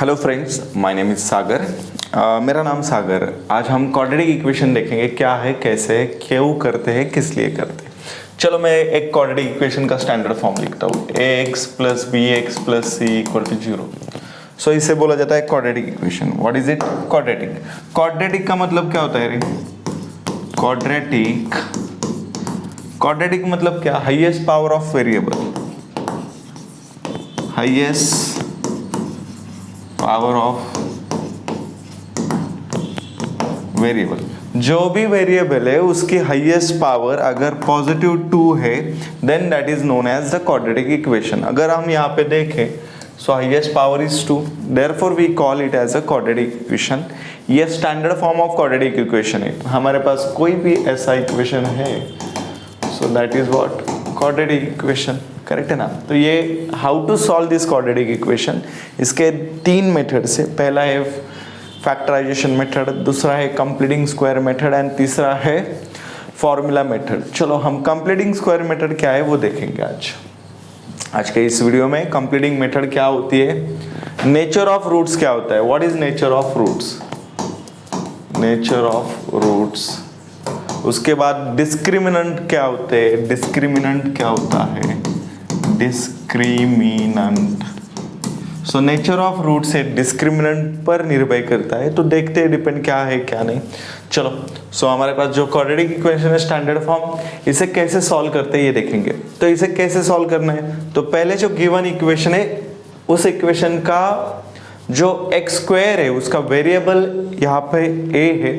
Hello friends, my name is Sagar. मेरा नाम सागर। आज हम क्वाड्रेटिक इक्वेशन देखेंगे, क्या है, कैसे है, क्यों करते हैं, किस लिए करते हैं। चलो मैं एक क्वाड्रेटिक इक्वेशन का स्टैंडर्ड फॉर्म लिखता हूँ, ax plus b x plus c equal to 0। So इसे बोला जाता है quadratic equation. What is it? Quadratic. Quadratic का मतलब क्या होता है रे? क्वाड्रेटिक मतलब क्या? Highest power of variable, highest power of variable. जो भी वेरिएबल है उसकी हाईएस्ट पावर अगर पॉजिटिव 2 है then that is known as the quadratic equation. अगर हम यहाँ पे देखें so highest power is 2, therefore we call it as a quadratic equation. ये standard form of quadratic equation है। हमारे पास कोई भी ऐसा इक्वेशन है so that is what? Quadratic equation. Correct है ना? तो ये how to solve this quadratic equation, इसके 3 मेथड से। पहला है फैक्टराइजेशन मेथड, दूसरा है कंप्लीटिंग स्क्वायर मेथड एंड तीसरा है फॉर्मूला मेथड। चलो हम कंप्लीटिंग स्क्वायर मेथड क्या है वो देखेंगे आज के इस वीडियो में। कंप्लीटिंग मेथड क्या होती है, नेचर ऑफ रूट्स क्या होता है, what is nature of roots, nature of roots. उसके बाद डिस्क्रिमिनेंट क्या होते हैं, डिस्क्रिमिनेंट क्या होता है, discriminant. So nature of root से डिस्क्रिमिनेंट पर निर्भर करता है, तो देखते हैं डिपेंड क्या है क्या नहीं। चलो सो हमारे पास जो क्वाड्रेटिक इक्वेशन है स्टैंडर्ड फॉर्म, इसे कैसे सॉल्व करते हैं ये देखेंगे। तो इसे कैसे सॉल्व करना है, तो पहले जो गिवन इक्वेशन है उस इक्वेशन का जो एक्स स्क्वायर है उसका वेरिएबल यहाँ पे ए है,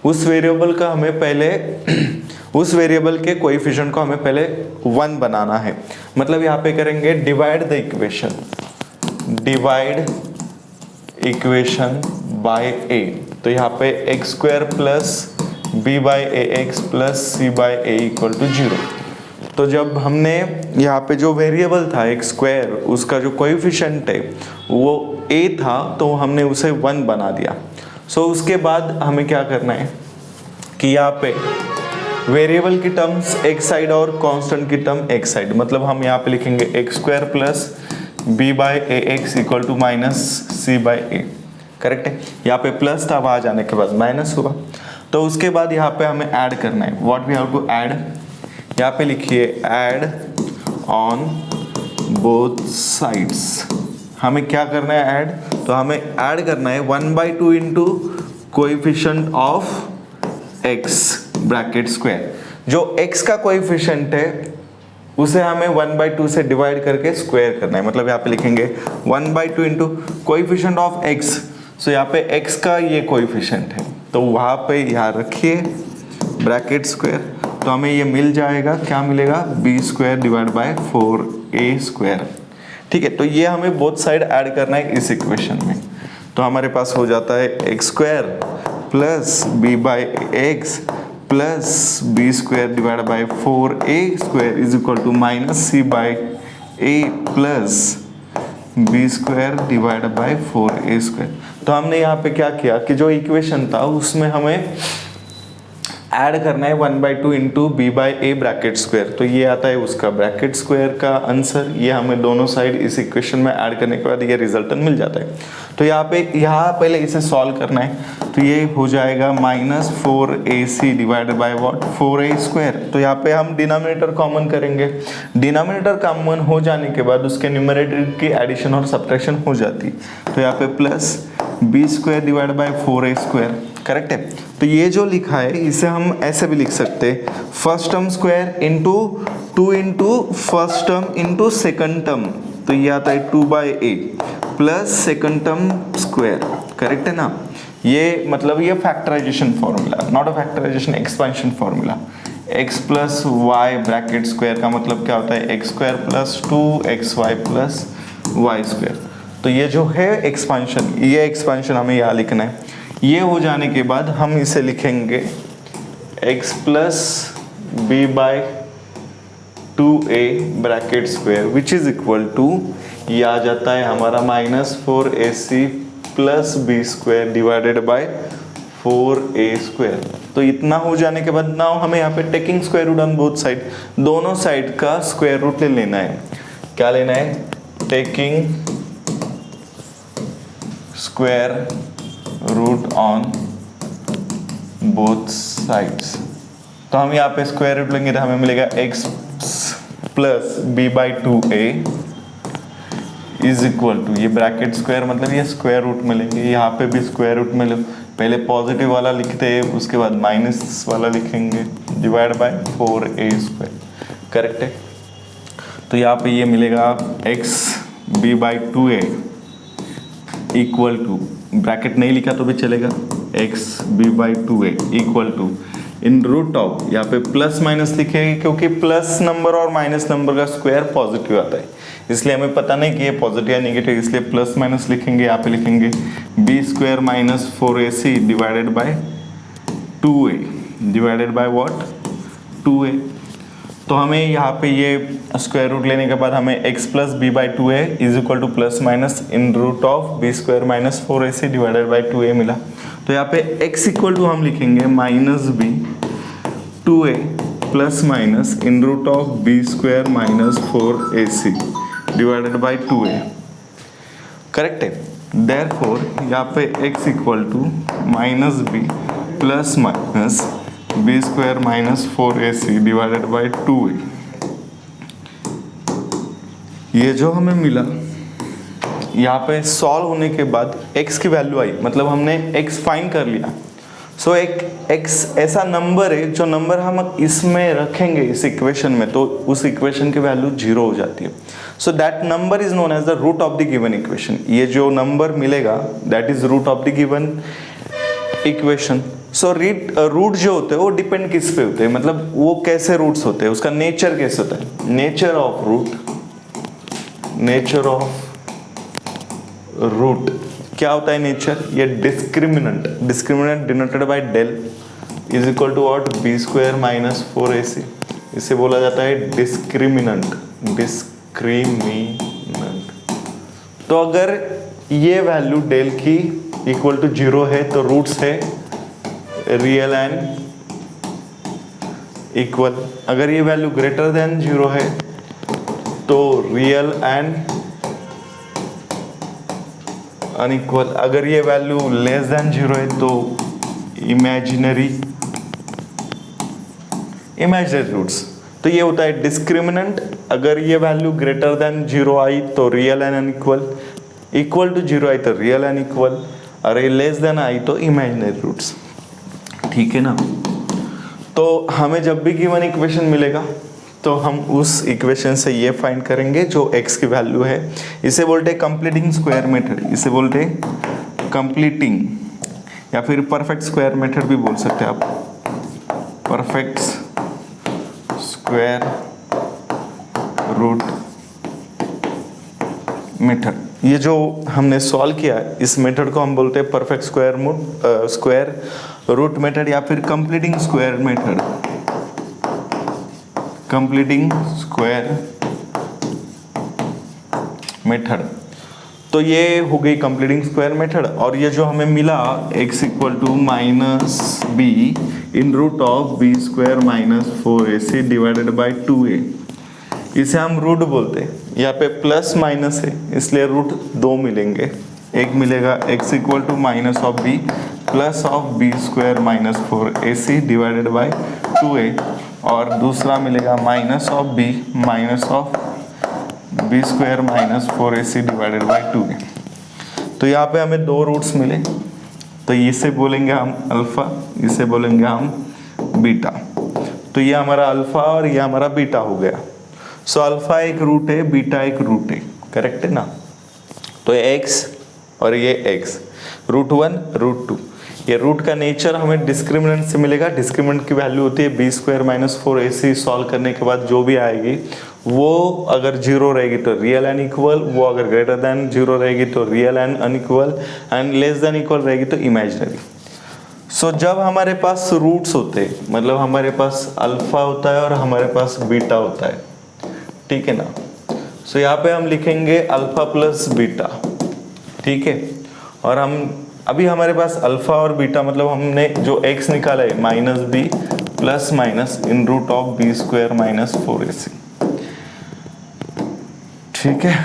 उस वेरिएबल का हमें पहले उस वेरिएबल के कोएफिशिएंट को हमें पहले 1 बनाना है। मतलब यहाँ पे करेंगे divide the equation, divide equation by a. तो यहाँ पे x square plus b by a x plus c by a equal to 0। तो जब हमने यहाँ पे जो वेरिएबल था एक्स स्क्वायर, उसका जो कोएफिशिएंट है वो ए था, तो हमने उसे 1 बना दिया। सो उसके बाद हमें क्या करना है कि यहाँ पे वेरिएबल की टर्म्स एक साइड और कांस्टेंट की टर्म एक साइड। मतलब हम यहाँ पे लिखेंगे x square plus b by a x equal to minus c by a. Correct है? यहाँ पे प्लस था, वहाँ जाने के बाद माइनस होगा। तो उसके बाद यहाँ पे हमें ऐड करना है। What we have to add, यहाँ पे लिखिए ऐड ऑन बोथ साइड्स। हमें क्या करना है ऐड, तो हमें ऐड करना है 1/2 into coefficient of x bracket square. जो x का कोएफिशिएंट है उसे हमें 1/2 से डिवाइड करके स्क्वायर करना है। मतलब यहाँ पे लिखेंगे 1/2 इंटू कोएफिशिएंट ऑफ x। सो यहाँ पे x का ये कोएफिशिएंट है, तो वहाँ पे यहाँ रखिए ब्रैकेट स्क्वायर। तो हमें ये मिल जाएगा, क्या मिलेगा, b square divide by 4a square. ठीक है? तो ये हमें बोथ साइड ऐड करना है इस इक्वेशन में। तो हमारे पास हो जाता है x square plus b by x plus b square divide by 4a square is equal to minus c by a plus b square divide by 4a square. तो हमने यहाँ पे क्या किया कि जो इक्वेशन था उसमें हमें ऐड करना है 1/2 into b by a bracket square. तो ये आता है उसका ब्रैकेट स्क्वायर का आंसर। ये हमें दोनों साइड इस इक्वेशन में ऐड करने के बाद ये रिजल्टेंट मिल जाता है। तो यहाँ पहले इसे सॉल्व करना है। तो ये हो जाएगा minus 4ac divided by what, 4a square. तो यहाँ पे हम डिनोमिनेटर कॉमन करेंगे। डिनोमिनेटर कॉमन हो जाने के बाद उसके न्यूमरेटर की एडिशन और सब्ट्रैक्शन हो जाती। तो यहाँ पे plus b square divide by 4a square. Correct है? तो ये जो लिखा है इसे हम ऐसे भी लिख सकते हैं, first term square into 2 into first term into second term. तो ये आता है 2/a plus second term square. Correct है ना? ये मतलब ये factorisation formula, not a factorisation, expansion formula. x plus y bracket square का मतलब क्या होता है, x square plus 2xy plus y square. तो ये जो है एक्सपेंशन, ये एक्सपेंशन हमें यहाँ लिखना है। ये हो जाने के बाद हम इसे लिखेंगे x plus b by 2a bracket square which is equal to, ये आ जाता है हमारा minus 4ac plus b square divided by 4a square. तो इतना हो जाने के बाद नाउ हमें यहाँ पे taking square root on both side, दोनों साइड का स्क्वायर रूट ले लेना है। क्या लेना है, taking square root on both sides. तो हम यहाँ पे स्क्वायर रूट लेंगे तो हमें मिलेगा x plus b by two a is equal to, ये ब्रैकेट स्क्वायर मतलब ये स्क्वायर रूट में लेंगे, यहाँ पे भी स्क्वायर रूट में लो, पहले पॉजिटिव वाला लिखते हैं उसके बाद माइनस वाला लिखेंगे, divide by 4a square. Correct है। तो यहाँ पे ये मिलेगा x b by two a equal to, bracket नहीं लिखा तो भी चलेगा, x b by two a equal to in root of, यहाँ पे प्लस माइनस लिखेंगे क्योंकि प्लस नंबर और माइनस नंबर का स्क्वायर पॉजिटिव आता है, इसलिए हमें पता नहीं कि ये पॉजिटिव या नेगेटिव, इसलिए प्लस माइनस लिखेंगे। यहाँ पे लिखेंगे b square minus 4ac divided by 2a divided by what 2a। तो हमें यहाँ पे ये स्क्वायर रूट लेने के बाद हमें x plus b by two a is equal to plus minus in root of b square minus 4ac divided by 2a मिला। तो यहाँ पे x इक्वल टू हम लिखेंगे minus b 2a plus minus in root of b square minus 4ac divided by 2a। Correct है। Therefore यहाँ पे x equal to minus b plus minus b square minus 4ac divided by 2a। ये जो हमें मिला, यहाँ पे solve होने के बाद x की वैल्यू आई, मतलब हमने x फाइंड कर लिया। सो एक x ऐसा नंबर है जो नंबर हम इसमें रखेंगे इस इक्वेशन में, तो उस इक्वेशन की वैल्यू 0 हो जाती है। So that number is known as the root of the given equation. ये जो नंबर मिलेगा that is root of the given equation. So root जो होते हैं वो डिपेंड किस पे होते हैं, मतलब वो कैसे रूट्स होते हैं, उसका नेचर कैसे होता है। नेचर ऑफ रूट क्या होता है नेचर, ये discriminant denoted by del is equal to what b square minus 4ac, इसे बोला जाता है डिस्क्रिमिनेंट। तो अगर ये वैल्यू डेल की इक्वल टू 0 है तो रूट्स है रियल एंड इक्वल। अगर ये वैल्यू ग्रेटर देन 0 है तो रियल एंड अनइक्वल। अगर ये वैल्यू लेस देन 0 है तो इमेजिनरी रूट्स। तो ये होता है डिस्क्रिमिनेंट। अगर ये वैल्यू ग्रेटर देन 0 आई तो real and unequal, equal to 0 आई तो रियल एंड इक्वल, और ये लेस देन आई तो इमेजिनरी रूट्स। ठीक है ना। तो हमें जब भी गिवन इक्वेशन मिलेगा तो हम उस इक्वेशन से ये फाइंड करेंगे जो x की वैल्यू है। इसे बोलते हैं कंप्लीटिंग स्क्वायर मेथड, इसे बोलते हैं कंप्लीटिंग, या फिर परफेक्ट स्क्वायर मेथड भी बोल सकते हैं आप, परफेक्ट स्क्वायर रूट मेथड। ये जो हमने सॉल्व किया इस मेथड को हम बोलते हैं परफेक्ट स्क्वायर रूट मेथड या फिर completing square method, completing square method. तो ये हो गई कंप्लीटिंग स्क्वायर मेथड। और ये जो हमें मिला x equal to minus b in root of b square minus 4ac divided by 2a, इसे हम रूट बोलते हैं। यहाँ पे प्लस माइनस है इसलिए रूट 2 मिलेंगे। एक मिलेगा x equal to minus of b plus of b square minus 4ac divided by 2a, और दूसरा मिलेगा minus of b minus of b square minus 4ac divided by 2a। तो यहाँ पे हमें 2 रूट्स मिले, तो इसे बोलेंगे हम अल्फा, इसे बोलेंगे हम बीटा। तो ये हमारा अल्फा और ये हमारा बीटा हो गया। सो अल्फा एक रूट है, बीटा एक रूट है, करेक्ट है ना। तो ये x और ये x, रूट 1 रूट 2। ये रूट का नेचर हमें डिस्क्रिमिनेंट से मिलेगा। डिस्क्रिमिनेंट की वैल्यू होती है B square minus 4ac। Solve करने के बाद जो भी आएगी वो अगर 0 रहेगी तो रियल एंड इक्वल, वो अगर ग्रेटर देन 0 रहेगी तो real and unequal, and less than equal रहेगी तो इमेजिनरी। सो जब हमारे पास रूट्स होते हैं, मतलब हमारे पास अल्फा होता है और हमारे पास बीटा होता है, ठीक है ना। सो यहाँ पे हम लिखेंगे अल्फा प्लस बीटा, ठीक है। और हम अभी हमारे पास अल्फा और बीटा, मतलब हमने जो x निकाला है minus b plus minus in root of b square minus 4ac, ठीक है।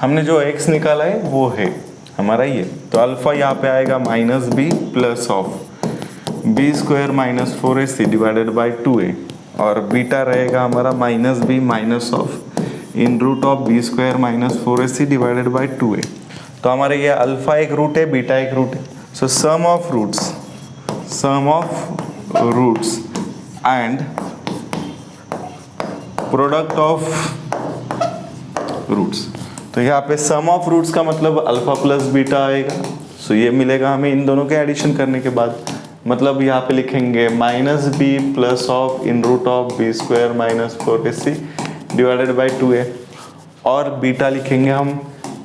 हमने जो x निकाला है वो है हमारा ये, तो अल्फा यहाँ पे आएगा minus b plus of b square minus 4ac divided by 2a, और बीटा रहेगा हमारा minus b minus of in root of b square minus 4ac divided by 2a। तो हमारे ये अल्फा एक रूट है, बीटा एक रूट है, so sum of roots and product of roots. तो यहाँ पे सम ऑफ रूट्स का मतलब अल्फा प्लस बीटा आएगा, सो ये मिलेगा हमें इन दोनों के एडिशन करने के बाद, मतलब यहाँ पे लिखेंगे minus b plus of in root of b square minus 4ac divided by 2a, और बीटा लिखेंगे हम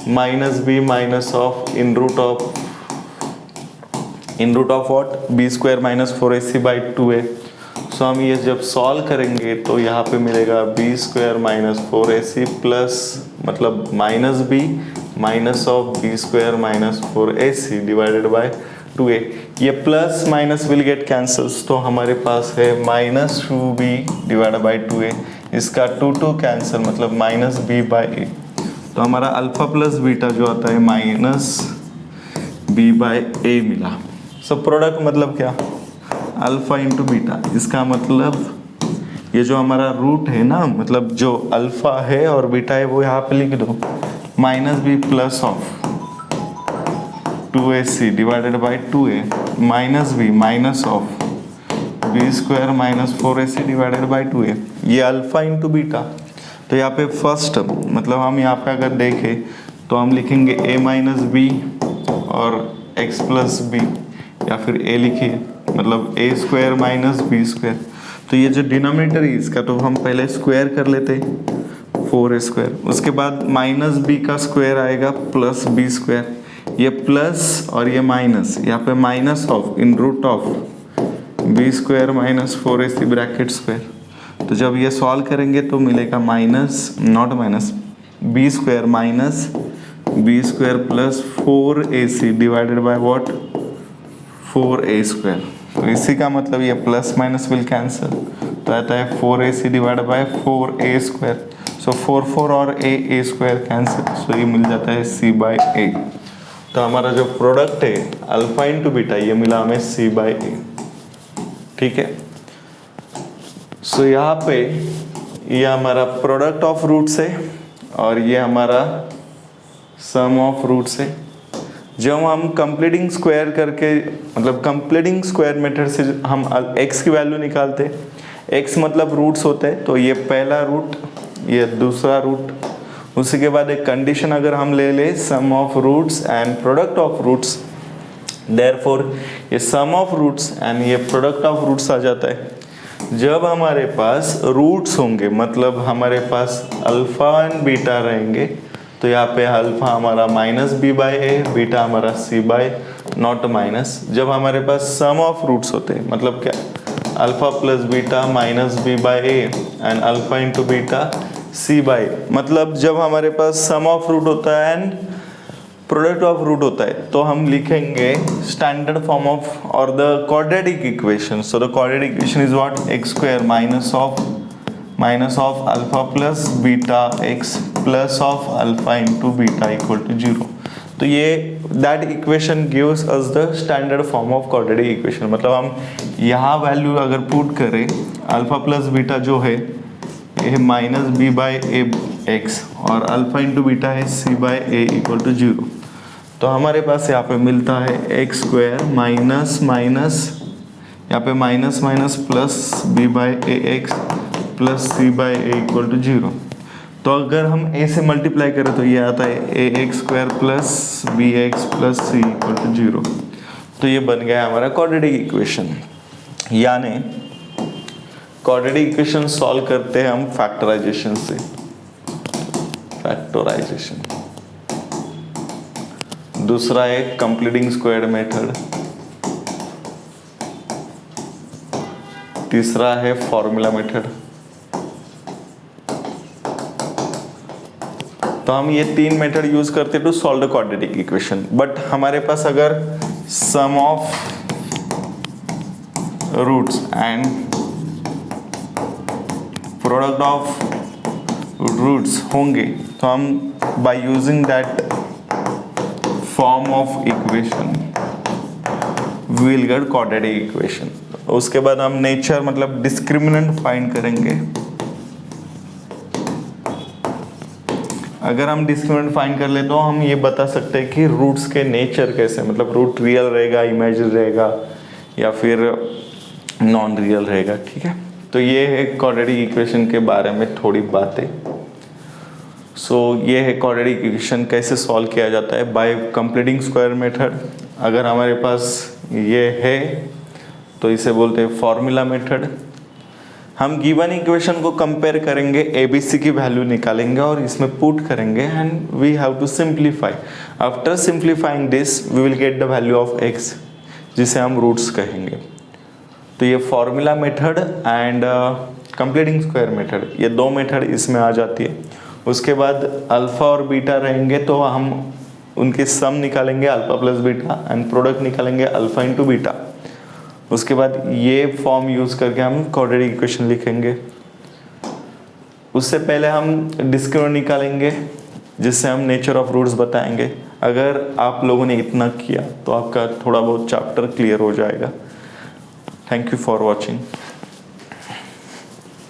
minus b minus of in root of what b square minus 4ac by 2a। So हम ये जब सॉल्व करेंगे तो यहाँ पे मिलेगा b square minus 4ac plus मतलब minus b minus of b square minus 4ac divided by 2a। ये plus minus will get cancels, तो हमारे पास है minus 2b divided by 2a, इसका 2 कैंसिल मतलब माइनस b बाई a। तो हमारा alpha plus beta जो आता है माइनस b बाई a मिला। सो प्रोडक्ट मतलब क्या, अल्फा इंटू बीटा, इसका मतलब ये जो हमारा रूट है ना, मतलब जो अल्फा है और बीटा है वो यहाँ पे लिख दो minus b plus of 2ac divided by 2a minus b minus of b square minus 4ac divided by 2a, ये अल्फा इंटू बीटा। तो यहाँ पे फर्स्ट मतलब हम यहाँ पे अगर देखें तो हम लिखेंगे a माइनस बी और x प्लस बी, या फिर a लिखिए मतलब a square minus b square. तो ये जो डिनोमिनेटर है इसका तो हम पहले स्क्वायर कर लेते 4a स्क्वायर, उसके बाद माइनस बी का स्क्वायर आएगा प्लस बी स्क्वायर, ये प्लस और ये माइनस, यहाँ पे minus of in root of b square minus 4ac bracket square. तो जब ये सॉल्व करेंगे तो मिलेगा minus not minus b square minus b square plus 4ac divided by what 4a square. तो इसी का मतलब ये प्लस माइनस विल कैंसिल, तो आता है 4ac divided by 4a square. सो 4 और a स्क्वायर कैंसिल, सो ये मिल जाता है c बाई a। तो हमारा जो प्रोडक्ट है अल्फा इंटू बीटा ये मिला हमें c बाई a, ठीक है। सो यहाँ पे ये हमारा प्रोडक्ट ऑफ रूट्स है और ये हमारा सम ऑफ रूट्स है। जब हम कंप्लीटिंग स्क्वायर करके मतलब कंप्लीटिंग स्क्वायर मेथड से हम x की वैल्यू निकालते, x मतलब रूट्स होते हैं, तो ये पहला रूट ये दूसरा रूट, उसी के बाद एक कंडीशन अगर हम ले ले sum of roots and product of roots, therefore ये सम ऑफ रूट्स एंड ये प्रोडक्ट ऑफ रूट्स आ जाता है। जब हमारे पास रूट्स होंगे मतलब हमारे पास अल्फा एंड बीटा रहेंगे, तो यहाँ पे अल्फा हमारा minus b by a, beta हमारा सी बाई नॉट माइनस। जब हमारे पास सम ऑफ रूट्स होते हैं मतलब क्या, alpha plus beta minus b by a and alpha into beta c by, मतलब जब हमारे पास सम ऑफ रूट होता है एंड प्रोडक्ट ऑफ रूट होता है तो हम लिखेंगे स्टैंडर्ड फॉर्म ऑफ और the quadratic equation. So the quadratic equation is what x square minus of alpha plus beta x plus of alpha into beta equal to 0। तो ये that equation gives us the standard form of quadratic equation. मतलब हम यहाँ value अगर put करें alpha plus beta जो है ये minus b by a x और अल्फा इंटू बीटा है c by a equal to 0, तो हमारे पास यहाँ पे मिलता है एक्स स्क्वायर माइनस माइनस यहाँ पे minus minus plus b by a x plus c by a equal to 0। तो अगर हम a से मल्टीप्लाई करें तो ये आता है a x square plus b x plus c equal to 0। तो ये बन गया हमारा क्वाड्रेटिक इक्वेशन। यानी क्वाड्रेटिक इक्वेशन सॉल्व करते हैं हम फैक्टराइजेशन से, फैक्टराइजेशन। दूसरा है कंप्लीटिंग स्क्वायर मेथड, तीसरा है फॉर्मूला मेथड। तो हम ये तीन मेथड यूज करते to solve the quadratic equation. But हमारे पास अगर sum of roots and product of roots होंगे तो हम by using that form of equation we will get quadratic equation. उसके बाद हम नेचर मतलब डिस्क्रिमिनेंट फाइंड करेंगे. अगर हम डिस्क्रिमिनेंट फाइंड कर ले तो हम ये बता सकते हैं कि रूट्स के नेचर कैसे, मतलब रूट रियल रहेगा, इमेजिनरी रहेगा या फिर नॉन रियल रहेगा. ठीक है, तो ये है क्वाड्रेटिक इक्वेशन के बारे में थोड़ी बातें. सो ये है क्वाड्रेटिक इक्वेशन कैसे सॉल्व किया जाता है बाय कंप्लीटिंग स्क्वायर मेथड. अगर हमारे पास ये है तो इसे बोलते हैं फॉर्मूला मेथड. हम गिवन इक्वेशन को कंपेयर करेंगे, एबीसी की वैल्यू निकालेंगे और इसमें पुट करेंगे and we have to simplify. After simplifying this we will get the value of x जिसे हम रूट्स कहेंगे. तो ये formula method and completing square method, ये दो मेथड इसमें आ जाती है. उसके बाद अल्फा और बीटा रहेंगे तो हम उनके सम निकालेंगे alpha plus beta and product निकालेंगे अल्फा इंटू बीटा. उसके बाद ये फॉर्म यूज करके हम क्वाड्रेटिक इक्वेशन लिखेंगे. उससे पहले हम डिस्क्रिमिनेंट निकालेंगे जिससे हम नेचर ऑफ रूट्स बताएंगे. अगर आप लोगों ने इतना किया तो आपका थोड़ा बहुत चैप्टर क्लियर हो जाएगा. Thank you for watching.